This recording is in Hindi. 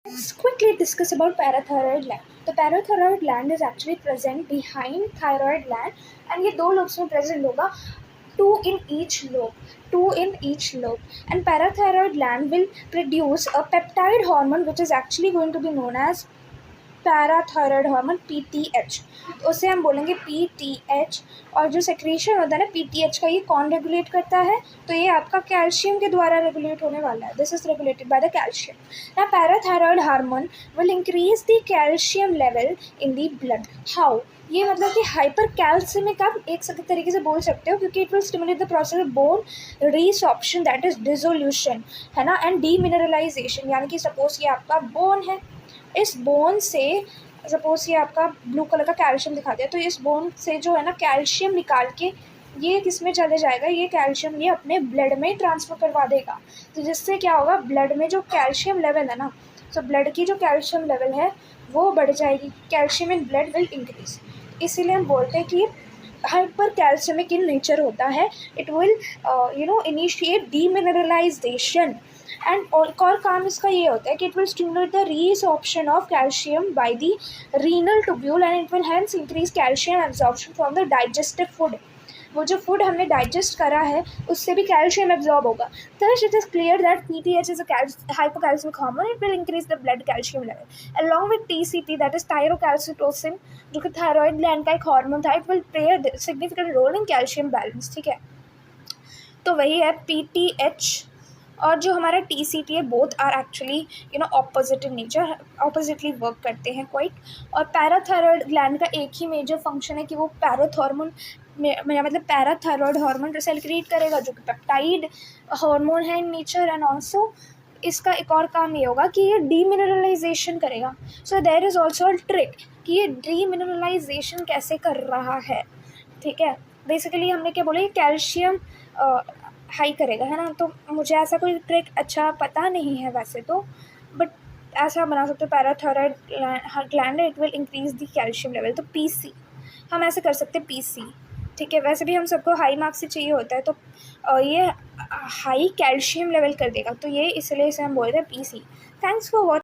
Let's quickly discuss about parathyroid gland. The parathyroid gland is actually present behind thyroid gland and ये दो lobes में present होगा, two in each lobe. And parathyroid gland will produce a peptide hormone which is actually going to be known as parathyroid hormone PTH. तो उसे हम बोलेंगे PTH. और जो सेक्रेशन होता है ना PTH का, ये कौन रेगुलेट करता है? तो ये आपका कैल्शियम के द्वारा रेगुलेट होने वाला है. This is regulated by the calcium. ना parathyroid hormone will increase the calcium level in the blood. How? ये मतलब कि हाइपर कैल्सिमिक आप एक तरीके से बोल सकते हो, क्योंकि it will stimulate the process of bone resorption, that is dissolution, है ना, एंड डीमिनरलाइजेशन. यानी कि सपोज ये आपका बोन है, इस बोन से सपोज ये आपका ब्लू कलर का कैल्शियम दिखा दिया, तो इस बोन से जो है ना कैल्शियम निकाल के ये किस में चले जाएगा, ये कैल्शियम ये अपने ब्लड में ट्रांसफ़र करवा देगा. तो जिससे क्या होगा, ब्लड में जो कैल्शियम लेवल है ना, तो ब्लड की जो कैल्शियम लेवल है वो बढ़ जाएगी. Calcium in blood will increase. इसीलिए हम बोलते हैं कि हाइपर कैल्शियमिक इन नेचर होता है. It will initiate demineralisation. And और काम इसका ये होता है कि it will stimulate the resorption of calcium by the renal tubule and it will hence increase calcium absorption from the digestive food. वो जो फूड हमने डाइजेस्ट करा है उससे भी कैल्शियम एब्जॉर्ब होगा. Thus it is clear that PTH is a hypocalcemic hormone. It will increase the blood calcium level. Along with TCT, that is thyrocalcitonin, जो कि थायराइड ग्लैंड का एक हार्मोन था, it will play a significant role in calcium balance. ठीक है, तो वही है PTH. और जो हमारा TCT है, both are actually opposite in nature, oppositely work करते हैं क्वाइट. और पैराथायरॉयड ग्लैंड का एक ही मेजर फंक्शन है कि वो पैराथॉर्मोन मतलब पैराथायरॉयड हार्मोन सेक्रेट करेगा, जो कि पेप्टाइड हार्मोन है इन नेचर. एंड ऑल्सो इसका एक और काम ये होगा कि ये डीमिनरलाइजेशन करेगा. So there is also a trick कि ये डीमिनरलाइजेशन कैसे कर रहा है. ठीक है, बेसिकली हमने क्या बोला, ये कैल्शियम हाई करेगा, है ना. तो मुझे ऐसा कोई ट्रिक अच्छा पता नहीं है वैसे तो, बट ऐसा बना सकते हो parathyroid gland it will increase the calcium level. तो PC हम ऐसे कर सकते हैं, PC. ठीक है, वैसे भी हम सबको हाई मार्क्स ही चाहिए होता है, तो ये हाई कैल्शियम लेवल कर देगा, तो ये इसलिए इसे हम बोलते हैं PC. Thanks for watching.